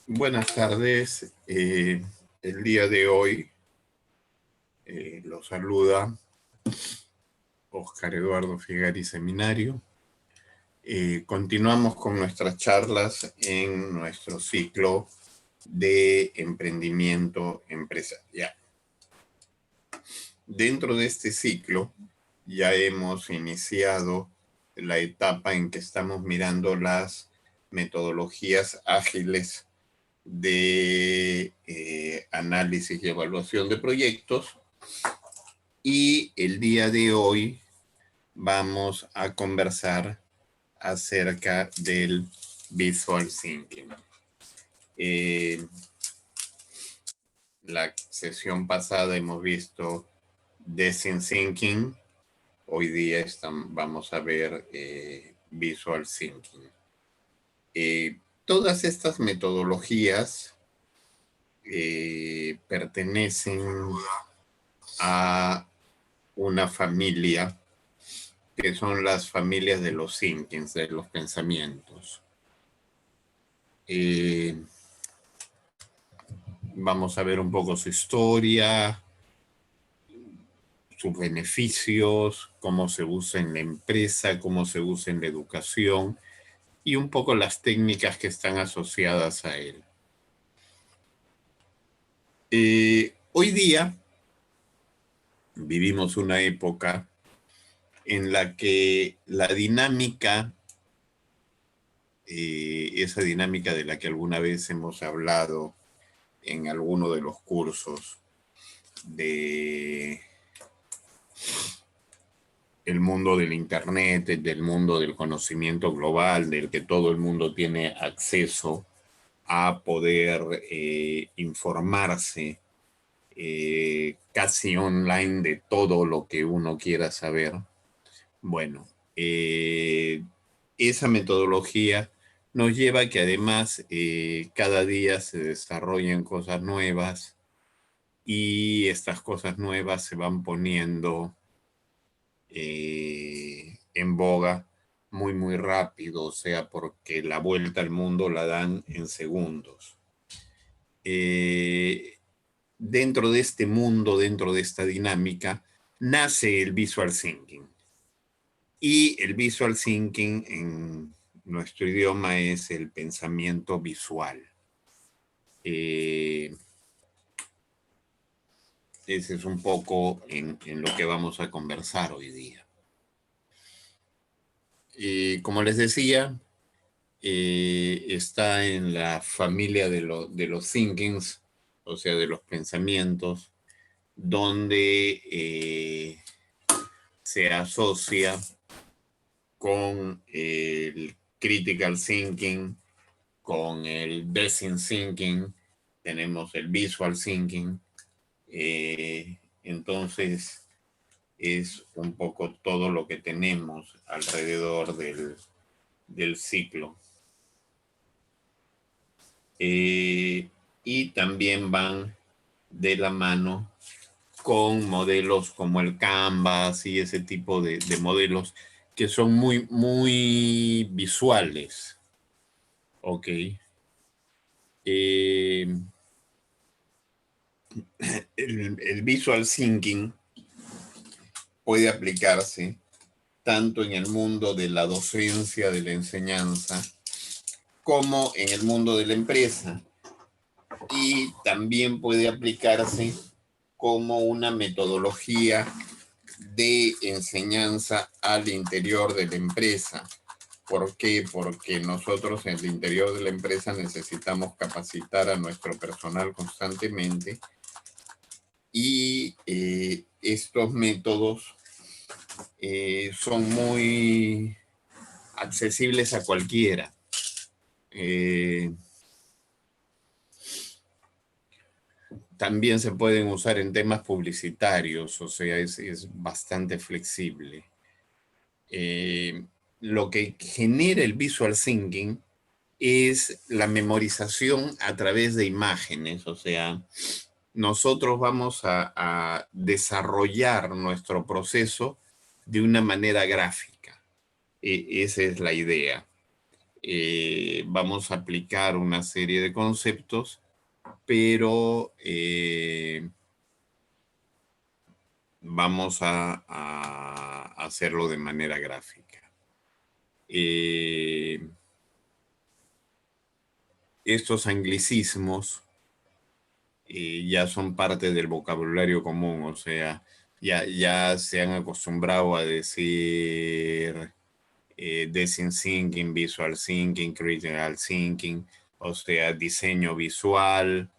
Buenas tardes. El día de hoy los saluda Oscar Eduardo Figari Seminario. Continuamos con nuestras charlas en nuestro ciclo de emprendimiento empresarial. Dentro de este ciclo ya hemos iniciado la etapa en que estamos mirando las metodologías ágiles de análisis y evaluación de proyectos, y el día de hoy vamos a conversar acerca del Visual Thinking. La sesión pasada hemos visto Design Thinking, hoy día vamos a ver Visual Thinking. Todas estas metodologías pertenecen a una familia que son las familias de los thinkings, de los pensamientos. Vamos a ver un poco su historia, sus beneficios, cómo se usa en la empresa, cómo se usa en la educación y un poco las técnicas que están asociadas a él. Hoy día vivimos una época en la que la dinámica, esa dinámica de la que alguna vez hemos hablado en alguno de los cursos de el mundo del internet, del mundo del conocimiento global, del que todo el mundo tiene acceso a poder informarse casi online de todo lo que uno quiera saber. Bueno, esa metodología nos lleva a que además cada día se desarrollen cosas nuevas, y estas cosas nuevas se van poniendo en boga muy rápido, o sea, porque la vuelta al mundo la dan en segundos. Dentro de este mundo, dentro de esta dinámica, nace el Visual Thinking. Y el Visual Thinking en nuestro idioma es el pensamiento visual. Ese es un poco en lo que vamos a conversar hoy día. Como les decía, está en la familia de los thinkings, o sea, de los pensamientos, donde se asocia con el critical thinking, con el design thinking, tenemos el visual thinking. Entonces es un poco todo lo que tenemos alrededor del ciclo. Y también van de la mano con modelos como el Canvas y ese tipo de modelos que son muy visuales. Ok. El visual thinking puede aplicarse tanto en el mundo de la docencia, de la enseñanza, como en el mundo de la empresa. Y también puede aplicarse como una metodología de enseñanza al interior de la empresa. ¿Por qué? Porque nosotros en el interior de la empresa necesitamos capacitar a nuestro personal constantemente, y estos métodos son muy accesibles a cualquiera. También se pueden usar en temas publicitarios, o sea, es bastante flexible. Lo que genera el visual thinking es la memorización a través de imágenes, o sea, nosotros vamos a desarrollar nuestro proceso de una manera gráfica. Esa es la idea. vamos a aplicar una serie de conceptos, pero vamos a hacerlo de manera gráfica. Estos anglicismos ya son parte del vocabulario común, o sea, ya se han acostumbrado a decir design thinking, visual thinking, critical thinking, o sea, diseño visual,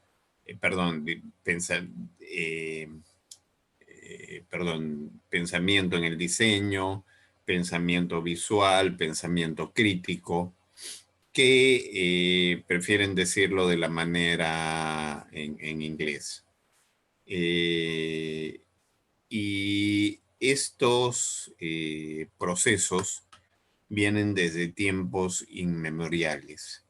pensamiento en el diseño, pensamiento visual, pensamiento crítico, que prefieren decirlo de la manera en inglés. Y estos procesos vienen desde tiempos inmemoriales.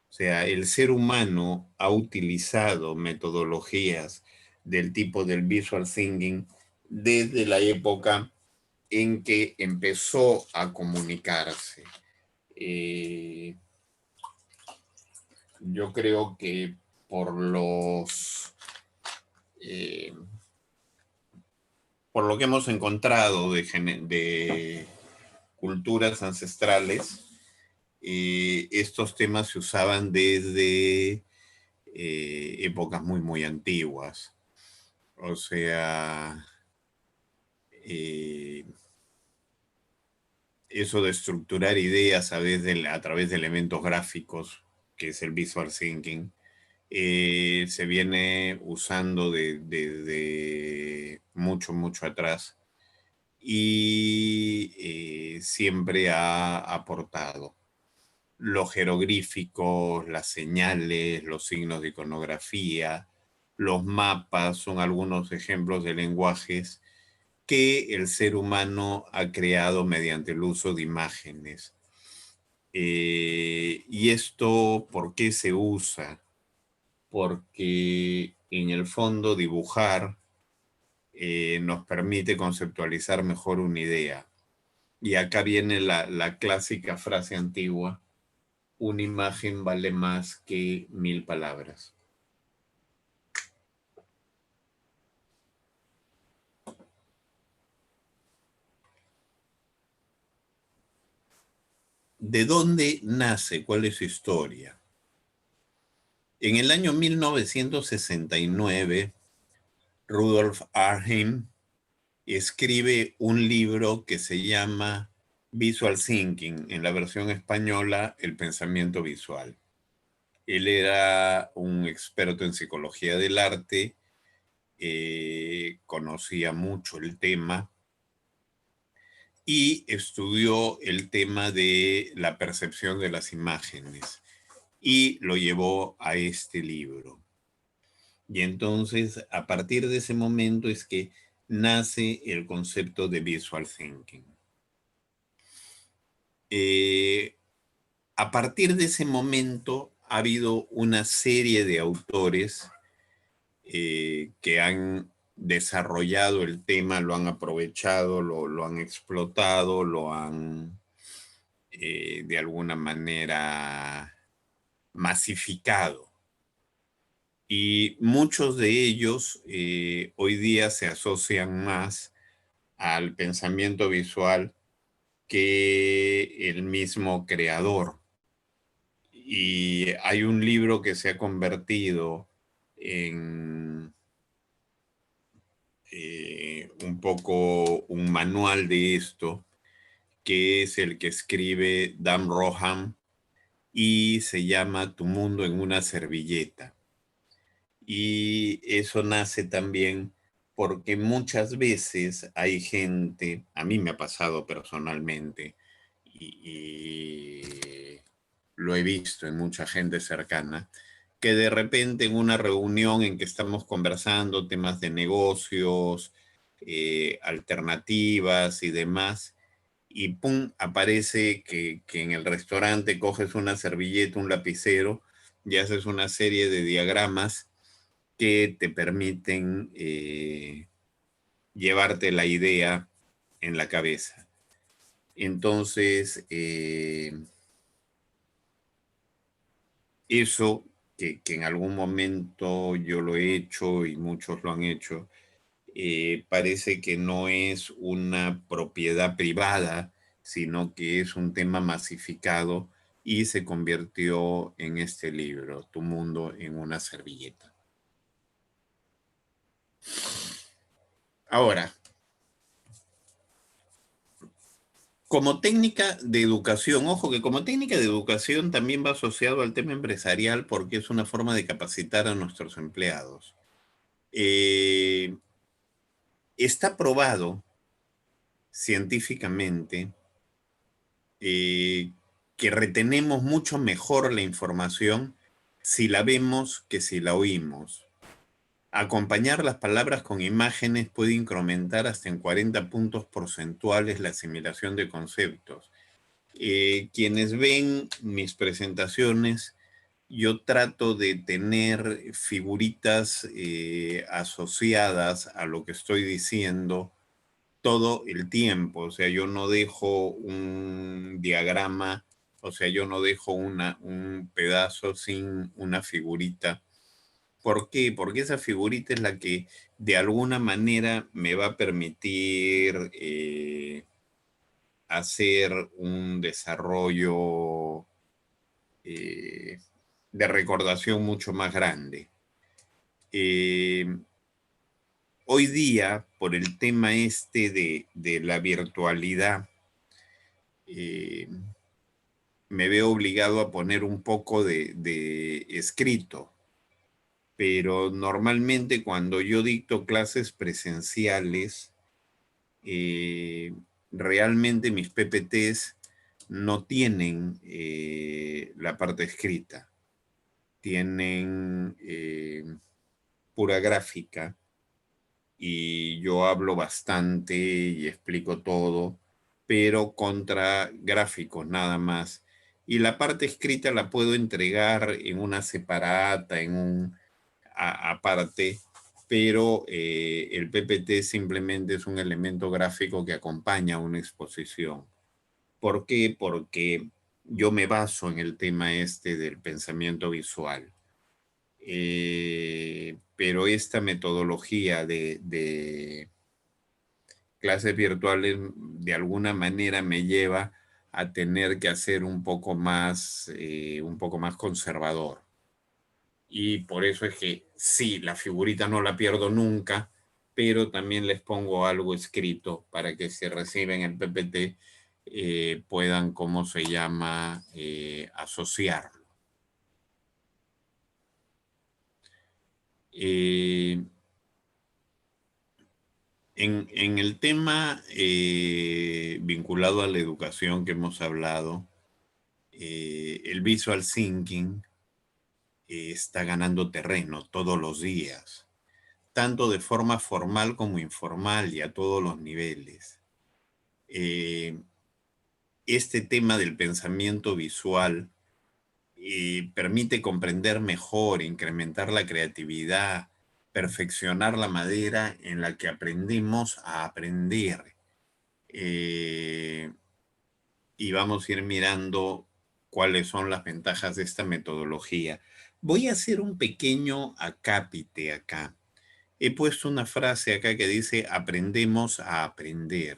O sea, el ser humano ha utilizado metodologías del tipo del visual thinking desde la época en que empezó a comunicarse. Yo creo que por por lo que hemos encontrado de culturas ancestrales, estos temas se usaban desde épocas muy antiguas. O sea, eso de estructurar ideas a través de elementos gráficos, que es el visual thinking, se viene usando desde mucho atrás y siempre ha aportado. Los jeroglíficos, las señales, los signos de iconografía, los mapas son algunos ejemplos de lenguajes que el ser humano ha creado mediante el uso de imágenes. ¿Y esto por qué se usa? Porque en el fondo dibujar nos permite conceptualizar mejor una idea. Y acá viene la clásica frase antigua: una imagen vale más que 1000 palabras. ¿De dónde nace? ¿Cuál es su historia? En el año 1969, Rudolf Arnhem escribe un libro que se llama Visual Thinking, en la versión española, El pensamiento visual. Él era un experto en psicología del arte, conocía mucho el tema y estudió el tema de la percepción de las imágenes y lo llevó a este libro. Y entonces, a partir de ese momento es que nace el concepto de visual thinking. A partir de ese momento ha habido una serie de autores que han desarrollado el tema, lo han aprovechado, lo han explotado, lo han de alguna manera masificado. Y muchos de ellos hoy día se asocian más al pensamiento visual que el mismo creador. Y hay un libro que se ha convertido en un poco un manual de esto, que es el que escribe Dan Roham y se llama Tu mundo en una servilleta. Y eso nace también porque muchas veces hay gente, a mí me ha pasado personalmente, y lo he visto en mucha gente cercana, que de repente en una reunión en que estamos conversando temas de negocios, alternativas y demás, y pum, aparece que en el restaurante coges una servilleta, un lapicero y haces una serie de diagramas que te permiten llevarte la idea en la cabeza. Entonces, eso, que en algún momento yo lo he hecho y muchos lo han hecho, parece que no es una propiedad privada, sino que es un tema masificado y se convirtió en este libro, Tu mundo en una servilleta. Ahora, como técnica de educación, ojo que como técnica de educación también va asociado al tema empresarial porque es una forma de capacitar a nuestros empleados. Está probado científicamente que retenemos mucho mejor la información si la vemos que si la oímos. Acompañar las palabras con imágenes puede incrementar hasta en 40 puntos porcentuales la asimilación de conceptos. Quienes ven mis presentaciones, yo trato de tener figuritas asociadas a lo que estoy diciendo todo el tiempo. O sea, yo no dejo un diagrama, o sea, yo no dejo un pedazo sin una figurita. ¿Por qué? Porque esa figurita es la que de alguna manera me va a permitir hacer un desarrollo de recordación mucho más grande. Hoy día, por el tema este de la virtualidad, me veo obligado a poner un poco de escrito, pero normalmente cuando yo dicto clases presenciales, realmente mis PPTs no tienen la parte escrita, tienen pura gráfica y yo hablo bastante y explico todo, pero contra gráficos nada más. Y la parte escrita la puedo entregar en una separata, en un aparte, pero el PPT simplemente es un elemento gráfico que acompaña a una exposición. ¿Por qué? Porque yo me baso en el tema este del pensamiento visual. Pero esta metodología de clases virtuales de alguna manera me lleva a tener que hacer un poco más conservador. Y por eso es que sí, la figurita no la pierdo nunca, pero también les pongo algo escrito para que si reciben el PPT puedan, ¿cómo se llama?, asociarlo. En el tema vinculado a la educación que hemos hablado, el visual thinking está ganando terreno todos los días, tanto de forma formal como informal y a todos los niveles. Este tema del pensamiento visual permite comprender mejor, incrementar la creatividad, perfeccionar la manera en la que aprendemos a aprender. Y vamos a ir mirando cuáles son las ventajas de esta metodología. Voy a hacer un pequeño acápite acá. He puesto una frase acá que dice, aprendemos a aprender.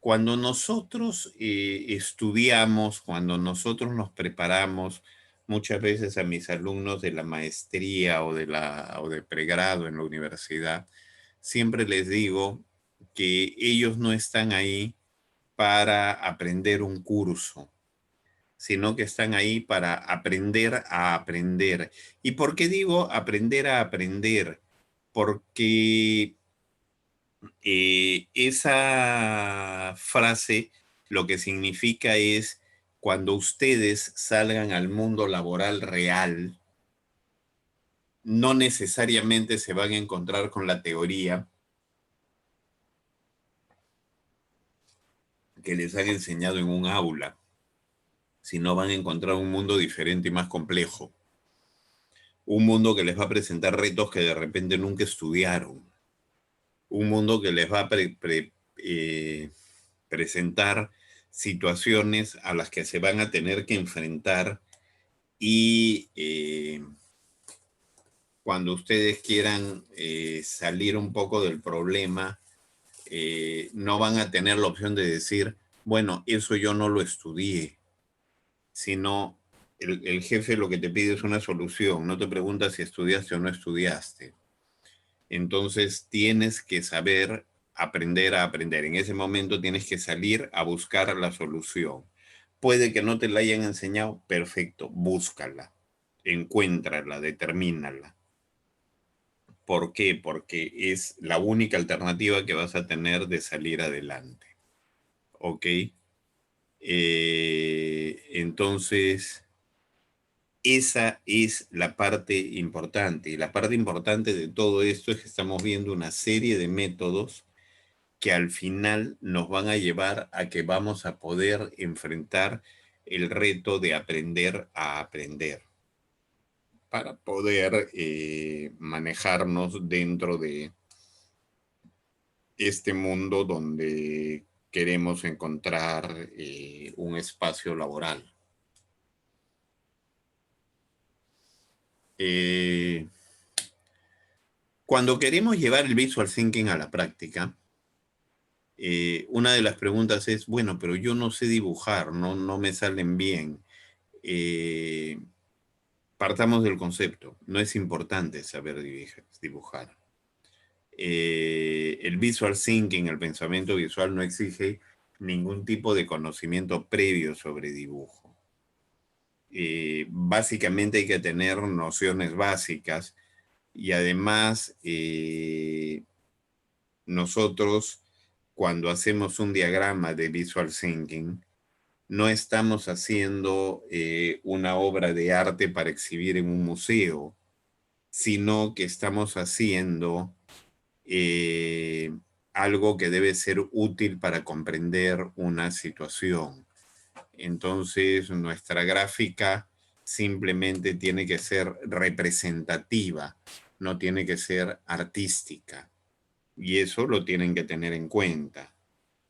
Cuando nosotros estudiamos, cuando nosotros nos preparamos, muchas veces a mis alumnos de la maestría o de pregrado en la universidad, siempre les digo que ellos no están ahí para aprender un curso, sino que están ahí para aprender a aprender. ¿Y por qué digo aprender a aprender? Porque esa frase lo que significa es cuando ustedes salgan al mundo laboral real, no necesariamente se van a encontrar con la teoría que les han enseñado en un aula, sino van a encontrar un mundo diferente y más complejo. Un mundo que les va a presentar retos que de repente nunca estudiaron. Un mundo que les va a presentar situaciones a las que se van a tener que enfrentar Y cuando ustedes quieran salir un poco del problema, no van a tener la opción de decir, bueno, eso yo no lo estudié, sino el jefe lo que te pide es una solución, no te pregunta si estudiaste o no estudiaste. Entonces tienes que saber aprender a aprender. En ese momento tienes que salir a buscar la solución. Puede que no te la hayan enseñado, perfecto, búscala, encuéntrala, determínala. ¿Por qué? Porque es la única alternativa que vas a tener de salir adelante. ¿Ok? Entonces, esa es la parte importante. Y la parte importante de todo esto es que estamos viendo una serie de métodos que al final nos van a llevar a que vamos a poder enfrentar el reto de aprender a aprender para poder manejarnos dentro de este mundo donde queremos encontrar un espacio laboral. Cuando queremos llevar el visual thinking a la práctica, una de las preguntas es, bueno, pero yo no sé dibujar, no me salen bien. Partamos del concepto, no es importante saber dibujar. El visual thinking, el pensamiento visual, no exige ningún tipo de conocimiento previo sobre dibujo. Básicamente hay que tener nociones básicas y además nosotros cuando hacemos un diagrama de visual thinking no estamos haciendo una obra de arte para exhibir en un museo, sino que estamos haciendo algo que debe ser útil para comprender una situación. Entonces, nuestra gráfica simplemente tiene que ser representativa, no tiene que ser artística. Y eso lo tienen que tener en cuenta.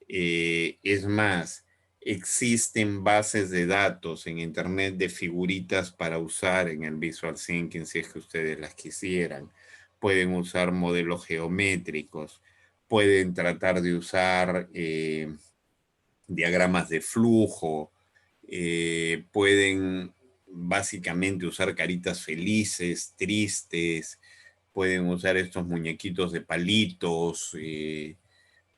Es más, existen bases de datos en Internet de figuritas para usar en el Visual Thinking si es que ustedes las quisieran. Pueden usar modelos geométricos, pueden tratar de usar diagramas de flujo, pueden básicamente usar caritas felices, tristes, pueden usar estos muñequitos de palitos,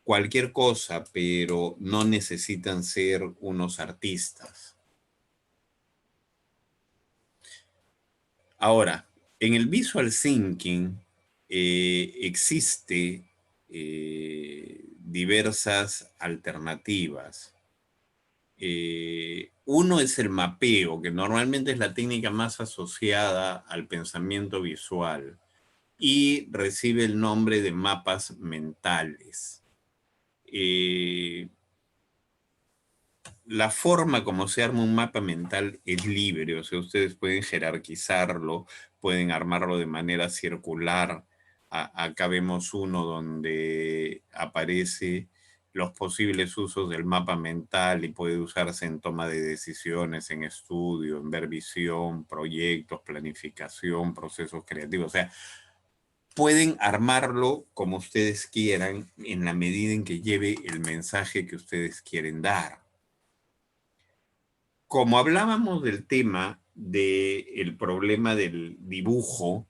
cualquier cosa, pero no necesitan ser unos artistas. Ahora, en el visual thinking existe diversas alternativas. Uno es el mapeo, que normalmente es la técnica más asociada al pensamiento visual y recibe el nombre de mapas mentales. La forma como se arma un mapa mental es libre, o sea, ustedes pueden jerarquizarlo, pueden armarlo de manera circular. Acá vemos uno donde aparece los posibles usos del mapa mental y puede usarse en toma de decisiones, en estudio, en ver visión, proyectos, planificación, procesos creativos. O sea, pueden armarlo como ustedes quieran en la medida en que lleve el mensaje que ustedes quieren dar. Como hablábamos del tema del problema del dibujo,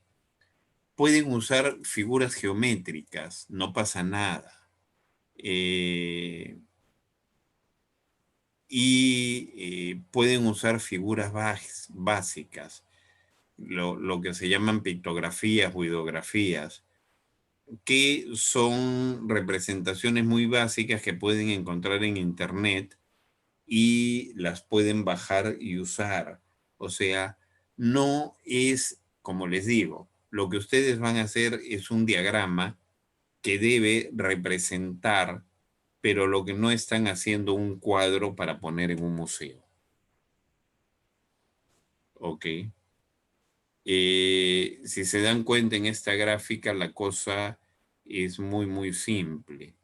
pueden usar figuras geométricas, no pasa nada. Pueden usar figuras básicas, lo que se llaman pictografías o ideografías, que son representaciones muy básicas que pueden encontrar en internet y las pueden bajar y usar. O sea, no es, como les digo, lo que ustedes van a hacer es un diagrama que debe representar, pero lo que no están haciendo un cuadro para poner en un museo. ¿Ok? Si se dan cuenta en esta gráfica, la cosa es muy, muy simple.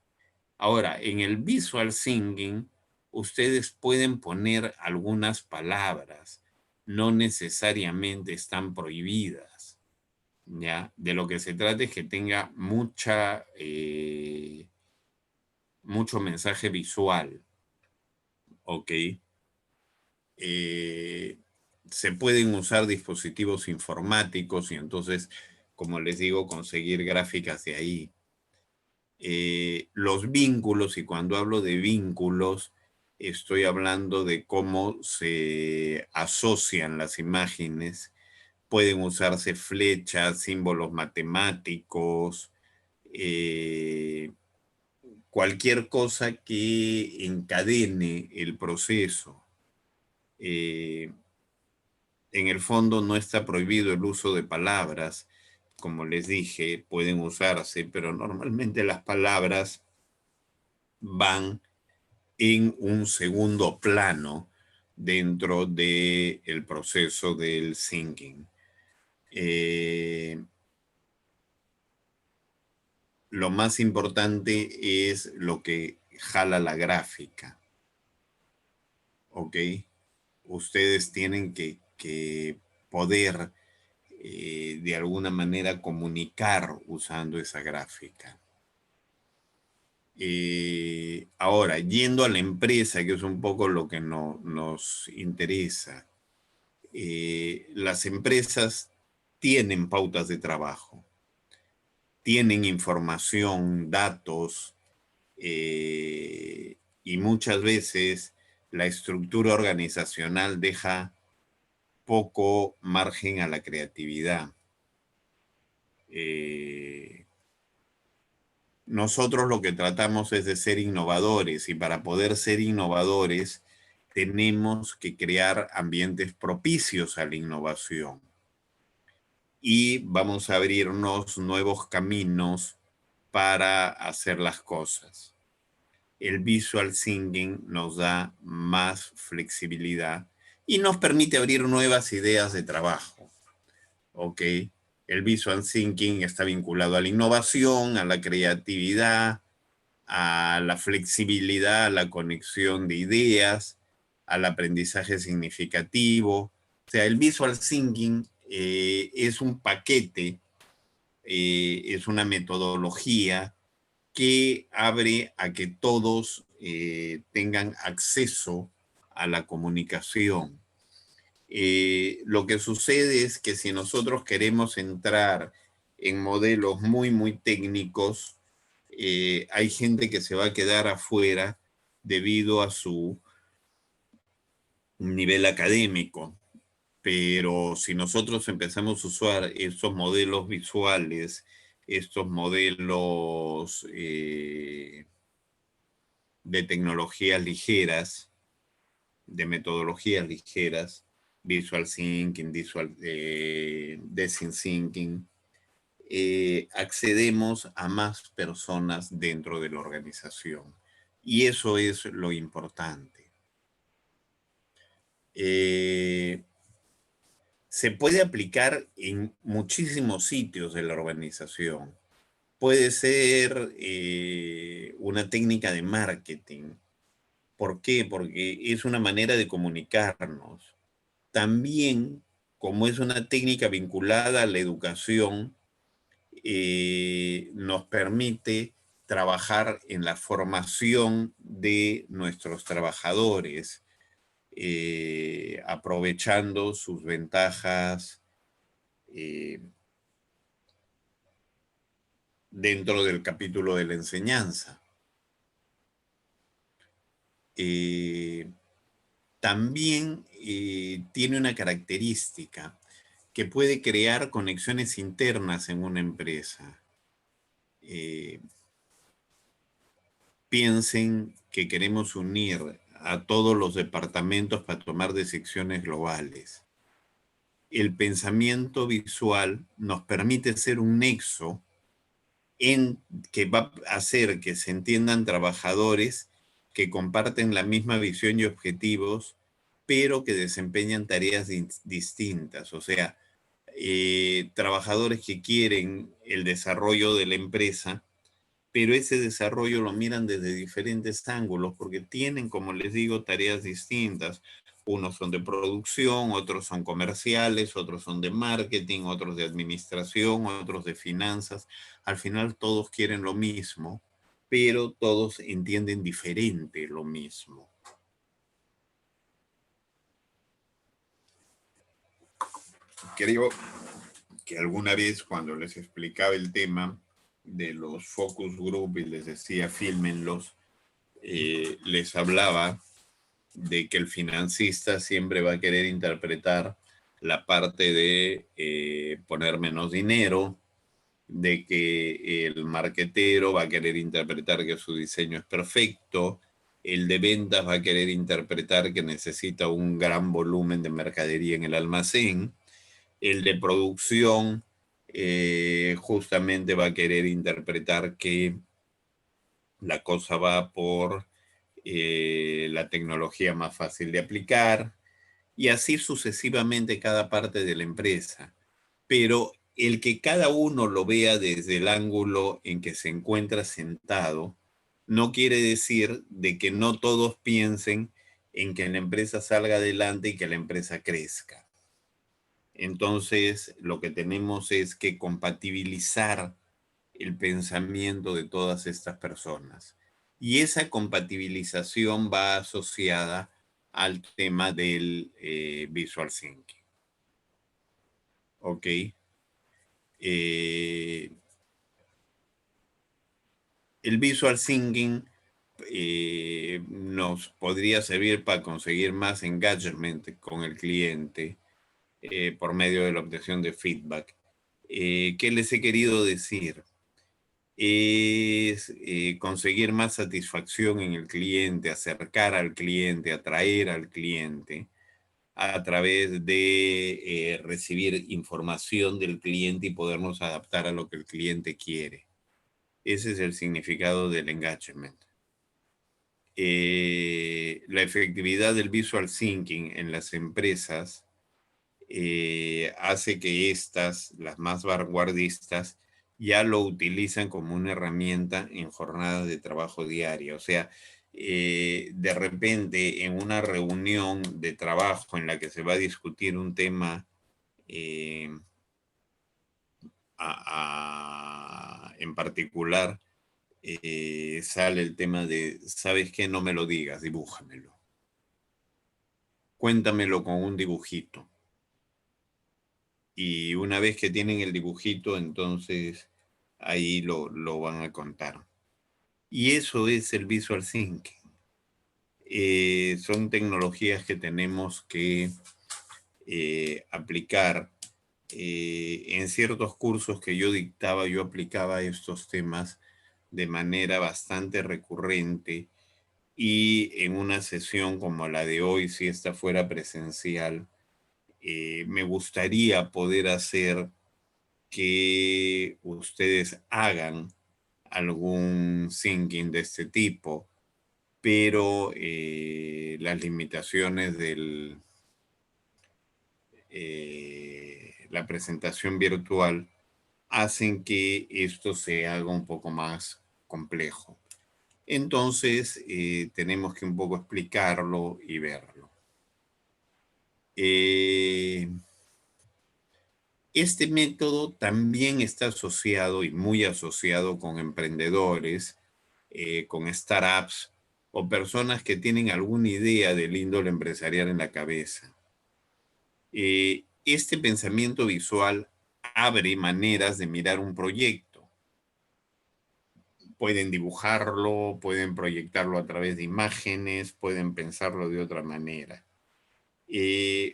Ahora, en el visual thinking, ustedes pueden poner algunas palabras. no necesariamente están prohibidas, ¿ya? De lo que se trata es que tenga mucho mensaje visual, ¿ok? Se pueden usar dispositivos informáticos y entonces, como les digo, conseguir gráficas de ahí. Los vínculos, y cuando hablo de vínculos, estoy hablando de cómo se asocian las imágenes. Pueden usarse flechas, símbolos matemáticos, cualquier cosa que encadene el proceso. En el fondo no está prohibido el uso de palabras. Como les dije, pueden usarse, pero normalmente las palabras van en un segundo plano dentro del proceso del thinking. Lo más importante es lo que jala la gráfica, ¿ok? Ustedes tienen que poder de alguna manera comunicar usando esa gráfica. Ahora, yendo a la empresa, que es un poco lo que nos interesa, las empresas tienen pautas de trabajo, tienen información, datos, y muchas veces la estructura organizacional deja poco margen a la creatividad. Nosotros lo que tratamos es de ser innovadores, y para poder ser innovadores tenemos que crear ambientes propicios a la innovación. Y vamos a abrirnos nuevos caminos para hacer las cosas. El visual thinking nos da más flexibilidad y nos permite abrir nuevas ideas de trabajo. ¿Ok? El visual thinking está vinculado a la innovación, a la creatividad, a la flexibilidad, a la conexión de ideas, al aprendizaje significativo. O sea, el visual thinking es un paquete, es una metodología que abre a que todos tengan acceso a la comunicación. Lo que sucede es que si nosotros queremos entrar en modelos muy técnicos, hay gente que se va a quedar afuera debido a su nivel académico. Pero si nosotros empezamos a usar estos modelos visuales, estos modelos de tecnologías ligeras, de metodologías ligeras, visual thinking, design thinking, accedemos a más personas dentro de la organización. Y eso es lo importante. Se puede aplicar en muchísimos sitios de la organización. Puede ser una técnica de marketing. ¿Por qué? Porque es una manera de comunicarnos. También, como es una técnica vinculada a la educación, nos permite trabajar en la formación de nuestros trabajadores, aprovechando sus ventajas dentro del capítulo de la enseñanza. También tiene una característica que puede crear conexiones internas en una empresa. Piensen que queremos unir a todos los departamentos para tomar decisiones globales. El pensamiento visual nos permite ser un nexo que va a hacer que se entiendan trabajadores que comparten la misma visión y objetivos, pero que desempeñan tareas distintas. O sea, trabajadores que quieren el desarrollo de la empresa, pero ese desarrollo lo miran desde diferentes ángulos porque tienen, como les digo, tareas distintas. Unos son de producción, otros son comerciales, otros son de marketing, otros de administración, otros de finanzas. Al final todos quieren lo mismo, pero todos entienden diferente lo mismo. Creo que alguna vez cuando les explicaba el tema de los focus group y les decía fílmenlos, les hablaba de que el financista siempre va a querer interpretar la parte de poner menos dinero, de que el marquetero va a querer interpretar que su diseño es perfecto, el de ventas va a querer interpretar que necesita un gran volumen de mercadería en el almacén, el de producción justamente va a querer interpretar que la cosa va por la tecnología más fácil de aplicar, y así sucesivamente cada parte de la empresa. Pero el que cada uno lo vea desde el ángulo en que se encuentra sentado, no quiere decir de que no todos piensen en que la empresa salga adelante y que la empresa crezca. Entonces, lo que tenemos es que compatibilizar el pensamiento de todas estas personas. Y esa compatibilización va asociada al tema del visual thinking. ¿Ok? El visual thinking nos podría servir para conseguir más engagement con el cliente por medio de la obtención de feedback. ¿Qué les he querido decir? Es conseguir más satisfacción en el cliente, acercar al cliente, atraer al cliente a través de recibir información del cliente y podernos adaptar a lo que el cliente quiere. Ese es el significado del engagement. La efectividad del visual thinking en las empresas hace que estas, las más vanguardistas, ya lo utilizan como una herramienta en jornadas de trabajo diaria. O sea, de repente en una reunión de trabajo en la que se va a discutir un tema en particular, sale el tema de, ¿sabes qué? No me lo digas, dibújamelo. Cuéntamelo con un dibujito. Y una vez que tienen el dibujito, entonces ahí lo van a contar. Y eso es el visual thinking. Son tecnologías que tenemos que aplicar. En ciertos cursos que yo dictaba, yo aplicaba estos temas de manera bastante recurrente, y en una sesión como la de hoy, si esta fuera presencial, me gustaría poder hacer que ustedes hagan algún thinking de este tipo, pero las limitaciones de la presentación virtual hacen que esto se haga un poco más complejo. Entonces, tenemos que un poco explicarlo y verlo. Este método también está asociado y muy asociado con emprendedores, con startups o personas que tienen alguna idea del índole empresarial en la cabeza. Este pensamiento visual abre maneras de mirar un proyecto. Pueden dibujarlo, pueden proyectarlo a través de imágenes, pueden pensarlo de otra manera.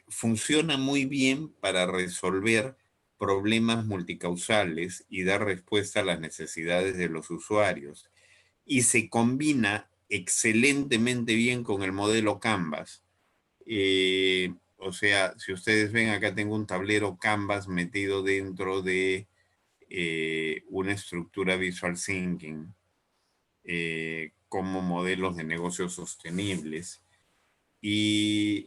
Funciona muy bien para resolver problemas multicausales y dar respuesta a las necesidades de los usuarios. Y se combina excelentemente bien con el modelo Canvas. O sea, si ustedes ven, acá tengo un tablero Canvas metido dentro de una estructura Visual Thinking como modelos de negocios sostenibles. Y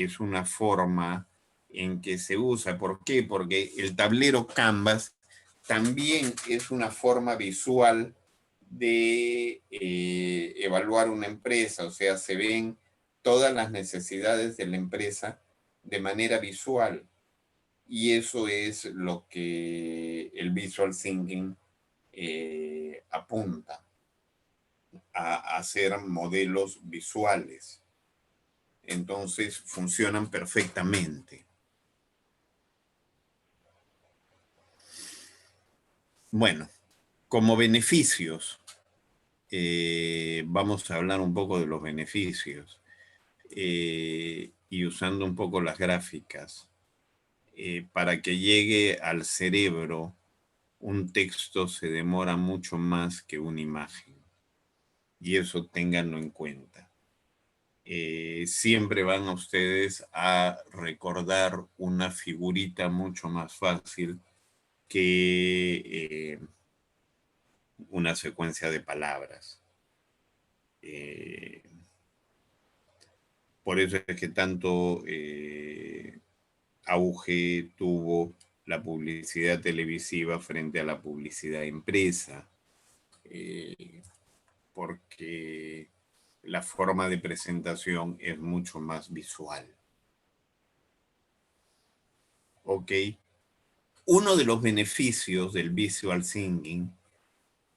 es una forma en que se usa. ¿Por qué? Porque el tablero Canvas también es una forma visual de evaluar una empresa. O sea, se ven todas las necesidades de la empresa de manera visual. Y eso es lo que el visual thinking apunta, a hacer modelos visuales. Entonces funcionan perfectamente. Bueno, como beneficios, vamos a hablar un poco de los beneficios y usando un poco las gráficas. Para que llegue al cerebro, un texto se demora mucho más que una imagen. Y eso ténganlo en cuenta. Siempre van a ustedes a recordar una figurita mucho más fácil que una secuencia de palabras. Por eso es que tanto auge tuvo la publicidad televisiva frente a la publicidad impresa, porque la forma de presentación es mucho más visual. ¿Ok? Uno de los beneficios del visual thinking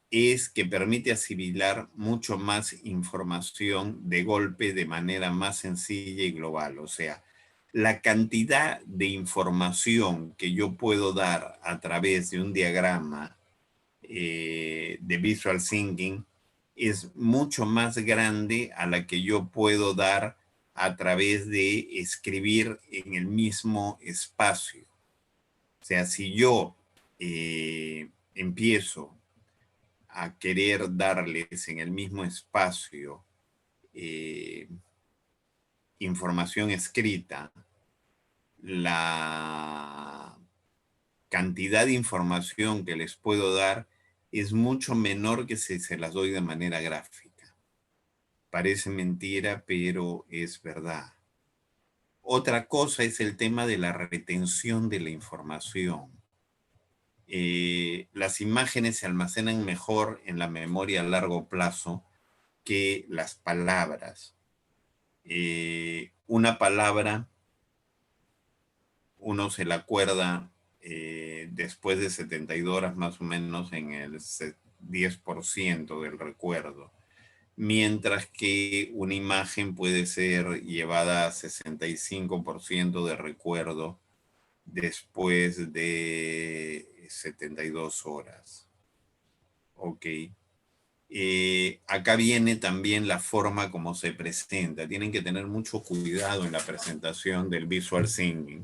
es que permite asimilar mucho más información de golpe de manera más sencilla y global. O sea, la cantidad de información que yo puedo dar a través de un diagrama de visual thinking es mucho más grande a la que yo puedo dar a través de escribir en el mismo espacio. O sea, si yo empiezo a querer darles en el mismo espacio información escrita, la cantidad de información que les puedo dar es mucho menor que si se las doy de manera gráfica. Parece mentira, pero es verdad. Otra cosa es el tema de la retención de la información. Las imágenes se almacenan mejor en la memoria a largo plazo que las palabras. Una palabra, uno se la acuerda después de 72 horas más o menos en el 10% del recuerdo, mientras que una imagen puede ser llevada a 65% de recuerdo después de 72 horas. Ok. Acá viene también la forma como se presenta. Tienen que tener mucho cuidado en la presentación del visual thinking.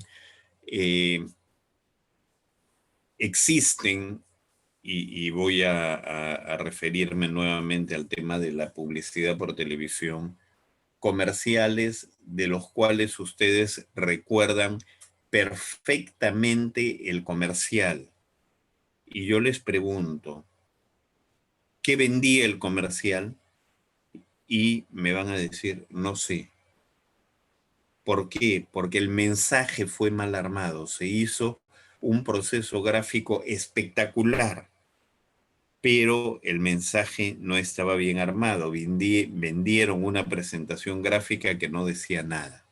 Existen, y voy a referirme nuevamente al tema de la publicidad por televisión, comerciales de los cuales ustedes recuerdan perfectamente el comercial. Y yo les pregunto, ¿qué vendía el comercial? Y me van a decir, no sé. ¿Por qué? Porque el mensaje fue mal armado. Se hizo un proceso gráfico espectacular, pero el mensaje no estaba bien armado. Vendieron una presentación gráfica que no decía nada.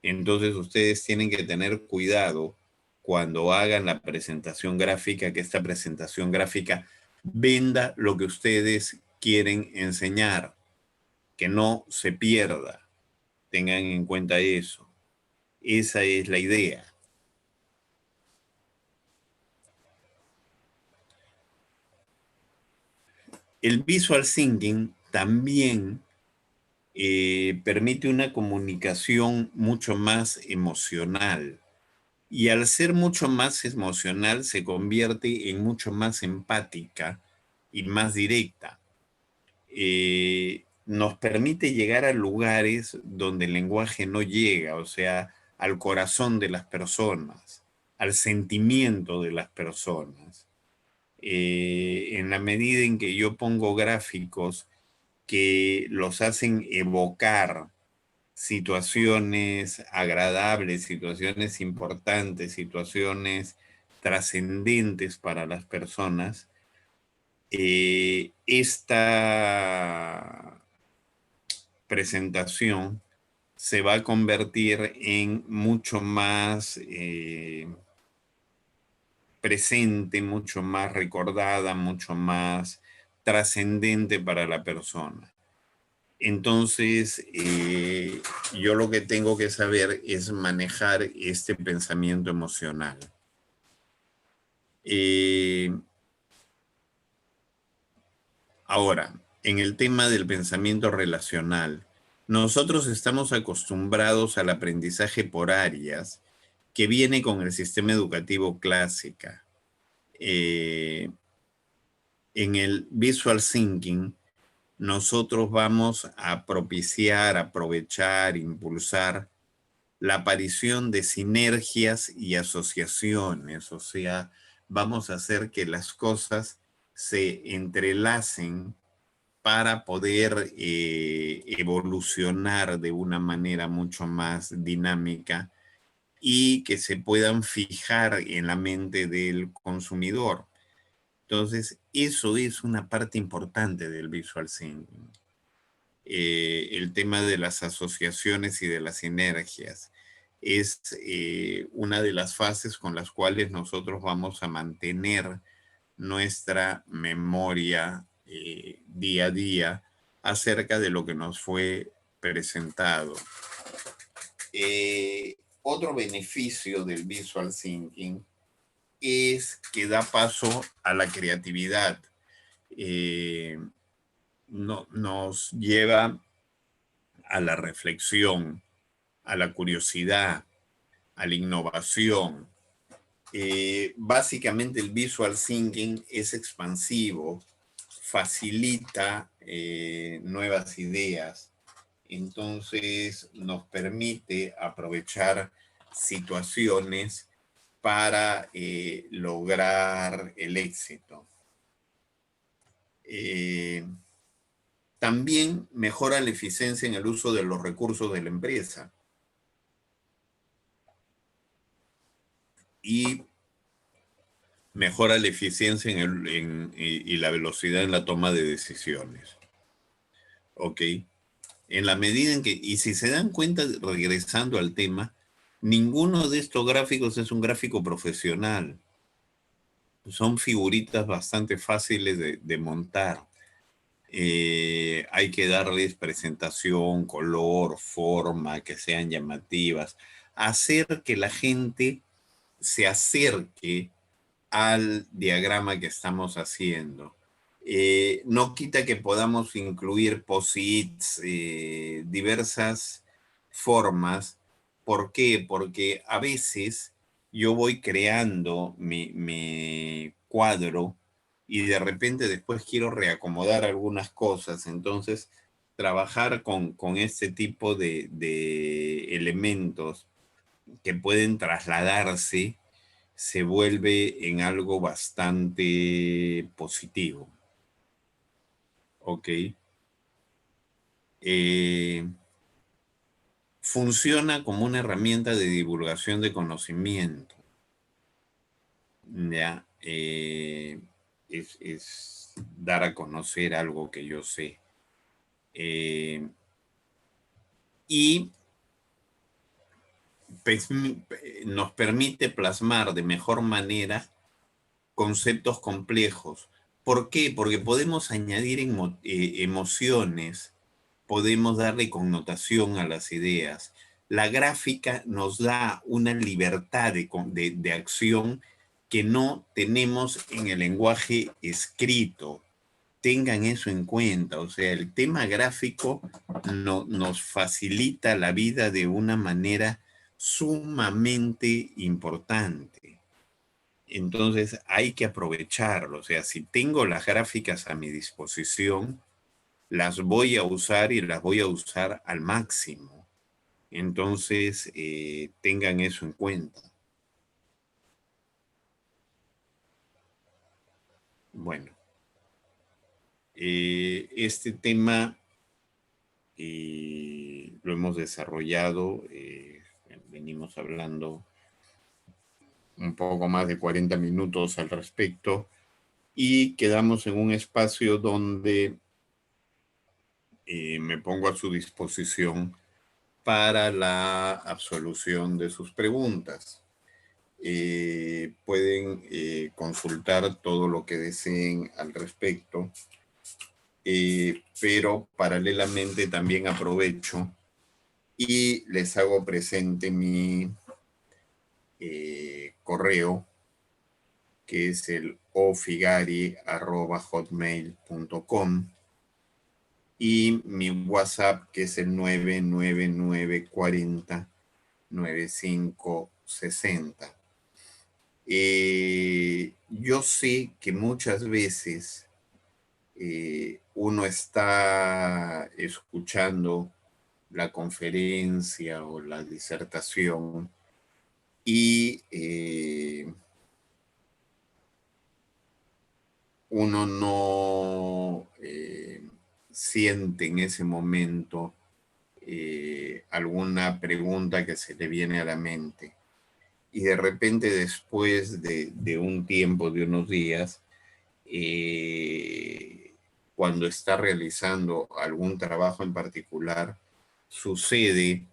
Entonces ustedes tienen que tener cuidado cuando hagan la presentación gráfica, que esta presentación gráfica venda lo que ustedes quieren enseñar, que no se pierda. Tengan en cuenta eso. Esa es la idea. El visual thinking también permite una comunicación mucho más emocional. Y al ser mucho más emocional, se convierte en mucho más empática y más directa. Nos permite llegar a lugares donde el lenguaje no llega, o sea, al corazón de las personas, al sentimiento de las personas. En la medida en que yo pongo gráficos que los hacen evocar situaciones agradables, situaciones importantes, situaciones trascendentes para las personas, esta presentación se va a convertir en mucho más presente, mucho más recordada, mucho más trascendente para la persona. Entonces, yo lo que tengo que saber es manejar este pensamiento emocional. Ahora, en el tema del pensamiento relacional, nosotros estamos acostumbrados al aprendizaje por áreas que viene con el sistema educativo clásica. En el visual thinking, nosotros vamos a propiciar, aprovechar, impulsar la aparición de sinergias y asociaciones, o sea, vamos a hacer que las cosas se entrelacen para poder evolucionar de una manera mucho más dinámica y que se puedan fijar en la mente del consumidor. Entonces, eso es una parte importante del visual thinking. El tema de las asociaciones y de las sinergias es una de las fases con las cuales nosotros vamos a mantener nuestra memoria día a día acerca de lo que nos fue presentado. Otro beneficio del visual thinking es que da paso a la creatividad. Nos lleva a la reflexión, a la curiosidad, a la innovación. Básicamente el visual thinking es expansivo, facilita nuevas ideas, entonces nos permite aprovechar situaciones para lograr el éxito. También mejora la eficiencia en el uso de los recursos de la empresa. Y mejora la eficiencia y la velocidad en la toma de decisiones. ¿Ok? En la medida en que, y si se dan cuenta, regresando al tema, ninguno de estos gráficos es un gráfico profesional. Son figuritas bastante fáciles de montar. Hay que darles presentación, color, forma, que sean llamativas. Hacer que la gente se acerque al diagrama que estamos haciendo. No quita que podamos incluir post-its, diversas formas. ¿Por qué? Porque a veces yo voy creando mi cuadro y de repente después quiero reacomodar algunas cosas. Entonces, trabajar con este tipo de elementos que pueden trasladarse se vuelve en algo bastante positivo. ¿Ok? Funciona como una herramienta de divulgación de conocimiento. ¿Ya? Es dar a conocer algo que yo sé. Y nos permite plasmar de mejor manera conceptos complejos. ¿Por qué? Porque podemos añadir emociones, podemos darle connotación a las ideas. La gráfica nos da una libertad de acción que no tenemos en el lenguaje escrito. Tengan eso en cuenta, o sea, el tema gráfico nos facilita la vida de una manera sumamente importante. Entonces hay que aprovecharlo, o sea, si tengo las gráficas a mi disposición, las voy a usar y las voy a usar al máximo. Entonces, tengan eso en cuenta. Bueno, este tema lo hemos desarrollado, venimos hablando un poco más de 40 minutos al respecto y quedamos en un espacio donde me pongo a su disposición para la absolución de sus preguntas. Pueden consultar todo lo que deseen al respecto, pero paralelamente también aprovecho y les hago presente mi correo, que es el ofigari@hotmail.com, y mi WhatsApp, que es el 999409560. Yo sé que muchas veces uno está escuchando la conferencia o la disertación y uno no siente en ese momento alguna pregunta que se le viene a la mente. Y de repente, después de un tiempo, de unos días, cuando está realizando algún trabajo en particular, sucede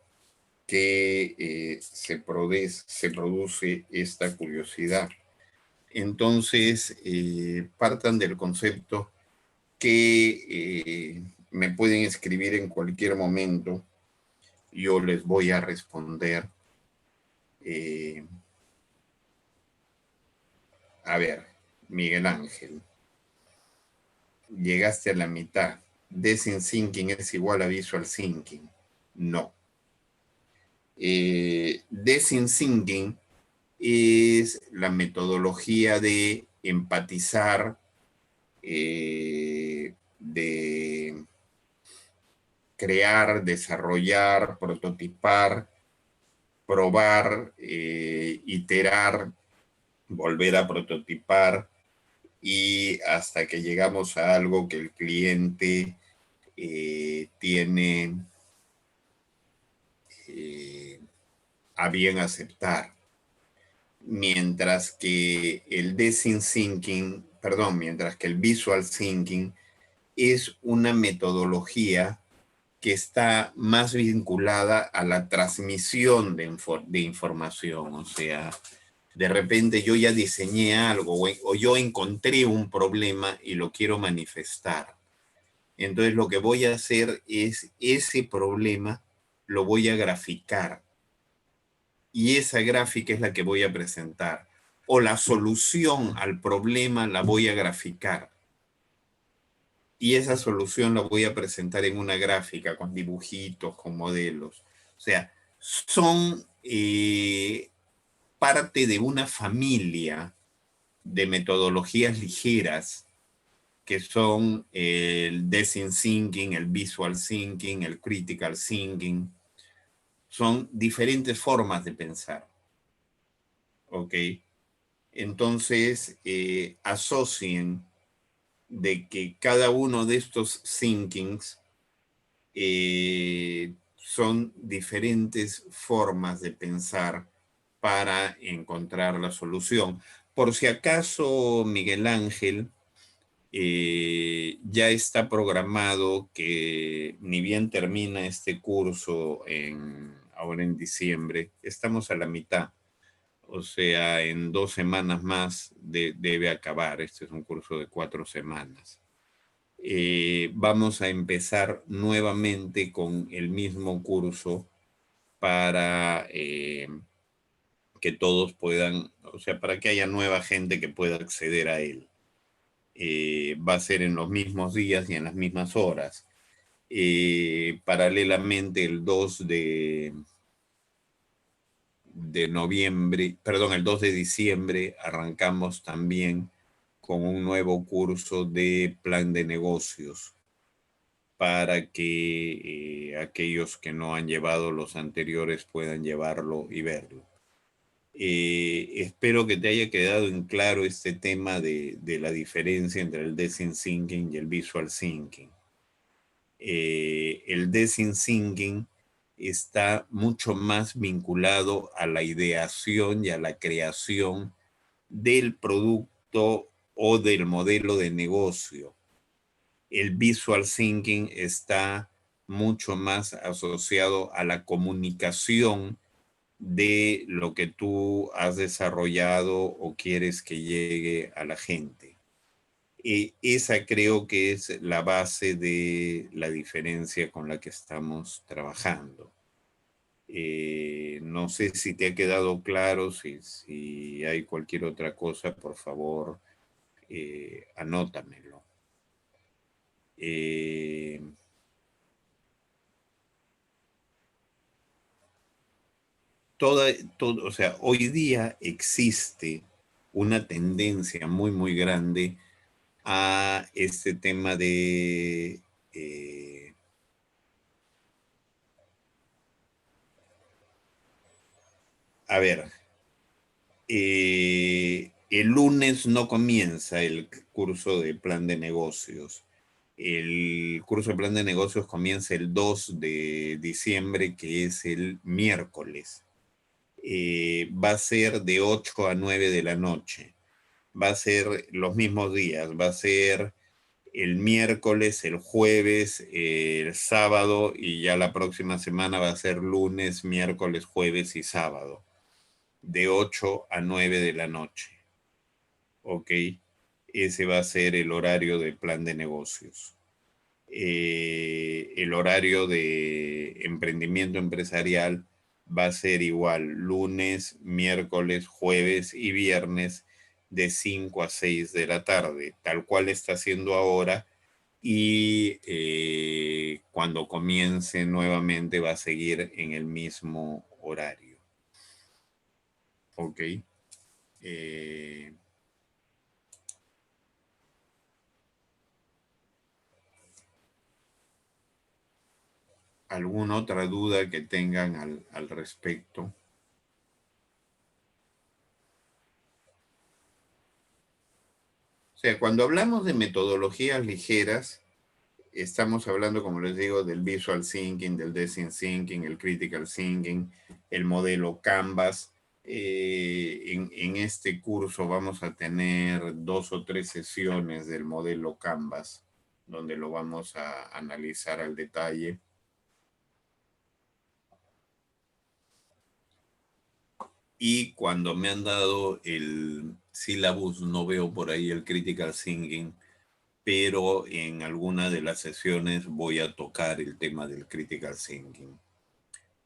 que se produce esta curiosidad. Entonces, partan del concepto que me pueden escribir en cualquier momento. Yo les voy a responder. A ver, Miguel Ángel, llegaste a la mitad. Design Thinking es igual a Visual Thinking. No. Design Thinking es la metodología de empatizar, de crear, desarrollar, prototipar, probar, iterar, volver a prototipar, y hasta que llegamos a algo que el cliente tiene a bien aceptar. Mientras que el Design Thinking, mientras que el Visual Thinking es una metodología que está más vinculada a la transmisión de información. O sea, de repente yo ya diseñé algo o yo encontré un problema y lo quiero manifestar. Entonces lo que voy a hacer es ese problema lo voy a graficar. Y esa gráfica es la que voy a presentar. O la solución al problema la voy a graficar. Y esa solución la voy a presentar en una gráfica con dibujitos, con modelos. O sea, son parte de una familia de metodologías ligeras que son el Design Thinking, el Visual Thinking, el Critical Thinking. Son diferentes formas de pensar. ¿Ok? Entonces, asocien de que cada uno de estos thinkings son diferentes formas de pensar para encontrar la solución. Por si acaso, Miguel Ángel, ya está programado que ni bien termina este curso ahora en diciembre, estamos a la mitad. O sea, en 2 semanas más debe acabar. Este es un curso de 4 semanas. Vamos a empezar nuevamente con el mismo curso para que todos puedan, o sea, para que haya nueva gente que pueda acceder a él. Va a ser en los mismos días y en las mismas horas. Paralelamente, el 2 de noviembre, perdón, el 2 de diciembre arrancamos también con un nuevo curso de plan de negocios para que aquellos que no han llevado los anteriores puedan llevarlo y verlo. Espero que te haya quedado en claro este tema de la diferencia entre el Design Thinking y el Visual Thinking. El Design Thinking está mucho más vinculado a la ideación y a la creación del producto o del modelo de negocio. El visual thinking está mucho más asociado a la comunicación de lo que tú has desarrollado o quieres que llegue a la gente. Esa creo que es la base de la diferencia con la que estamos trabajando. No sé si te ha quedado claro, si hay cualquier otra cosa, por favor, anótamelo. O sea, hoy día existe una tendencia muy, muy grande a este tema de a ver, el lunes no comienza el curso de plan de negocios. El curso de plan de negocios comienza el 2 de diciembre, que es el miércoles. Va a ser de 8 a 9 de la noche. Va a ser los mismos días. Va a ser el miércoles, el jueves, el sábado, y ya la próxima semana va a ser lunes, miércoles, jueves y sábado, de 8 a 9 de la noche. Ok, ese va a ser el horario del plan de negocios. El horario de emprendimiento empresarial va a ser igual, lunes, miércoles, jueves y viernes, de 5 a 6 de la tarde, tal cual está haciendo ahora. Y cuando comience nuevamente va a seguir en el mismo horario. Ok. ¿Alguna otra duda que tengan al respecto? O sea, cuando hablamos de metodologías ligeras, estamos hablando, como les digo, del visual thinking, del design thinking, el critical thinking, el modelo Canvas. En este curso vamos a tener 2 o 3 sesiones del modelo Canvas, donde lo vamos a analizar al detalle. Y cuando me han dado el syllabus, no veo por ahí el critical thinking, pero en alguna de las sesiones voy a tocar el tema del critical thinking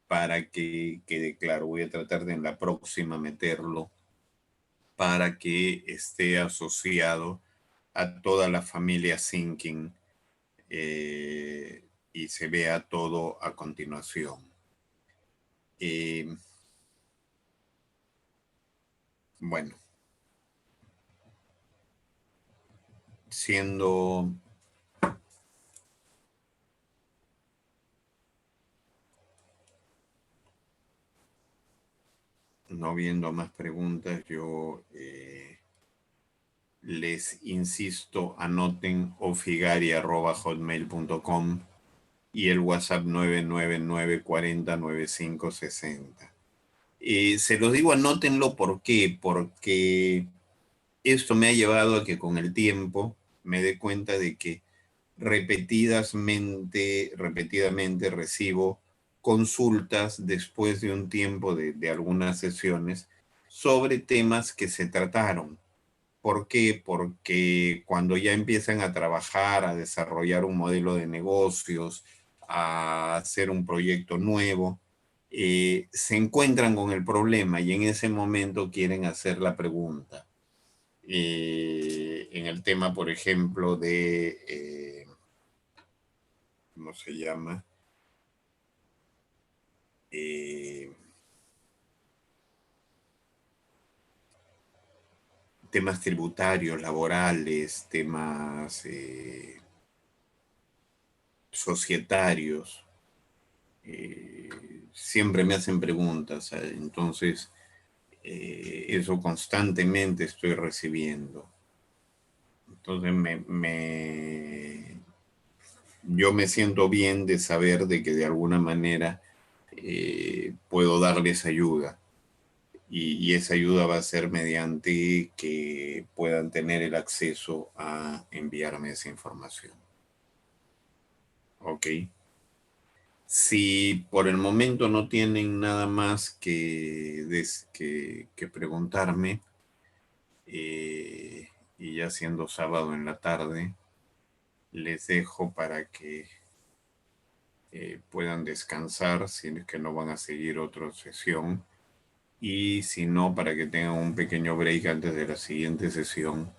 para que quede claro. Voy a tratar de en la próxima meterlo para que esté asociado a toda la familia thinking, y se vea todo a continuación. Bueno, siendo no viendo más preguntas, yo les insisto, anoten ofigari@hotmail.com y el WhatsApp 999-40-9560. Se los digo, anótenlo, ¿por qué? Porque esto me ha llevado a que con el tiempo me dé cuenta de que repetidamente recibo consultas después de un tiempo de algunas sesiones sobre temas que se trataron. ¿Por qué? Porque cuando ya empiezan a trabajar, a desarrollar un modelo de negocios, a hacer un proyecto nuevo, se encuentran con el problema y en ese momento quieren hacer la pregunta. En el tema, por ejemplo, de, ¿cómo se llama? Temas tributarios, laborales, temas societarios. Siempre me hacen preguntas, entonces eso constantemente estoy recibiendo. Entonces yo me siento bien de saber de que de alguna manera puedo darles ayuda, y esa ayuda va a ser mediante que puedan tener el acceso a enviarme esa información. ¿ok? Si por el momento no tienen nada más que preguntarme, y ya siendo sábado en la tarde, les dejo para que puedan descansar si es que no van a seguir otra sesión, y si no, para que tengan un pequeño break antes de la siguiente sesión.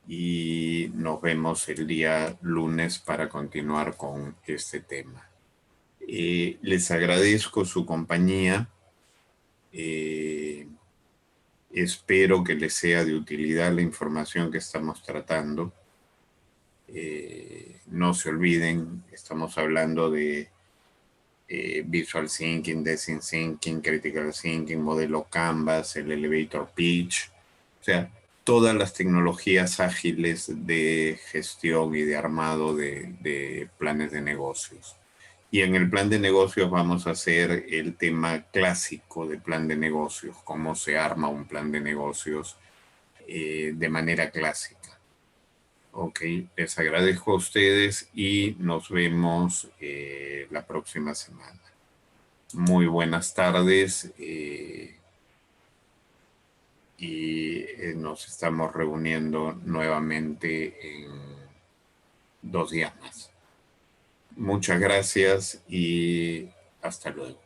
Y nos vemos el día lunes para continuar con este tema. Les agradezco su compañía. Espero que les sea de utilidad la información que estamos tratando. No se olviden, estamos hablando de Visual Thinking, Design Thinking, Critical Thinking, modelo Canvas, el Elevator Pitch, o sea, todas las tecnologías ágiles de gestión y de armado de planes de negocios. Y en el plan de negocios vamos a hacer el tema clásico de plan de negocios, cómo se arma un plan de negocios de manera clásica. Ok, les agradezco a ustedes y nos vemos la próxima semana. Muy buenas tardes y nos estamos reuniendo nuevamente en 2 días más. Muchas gracias y hasta luego.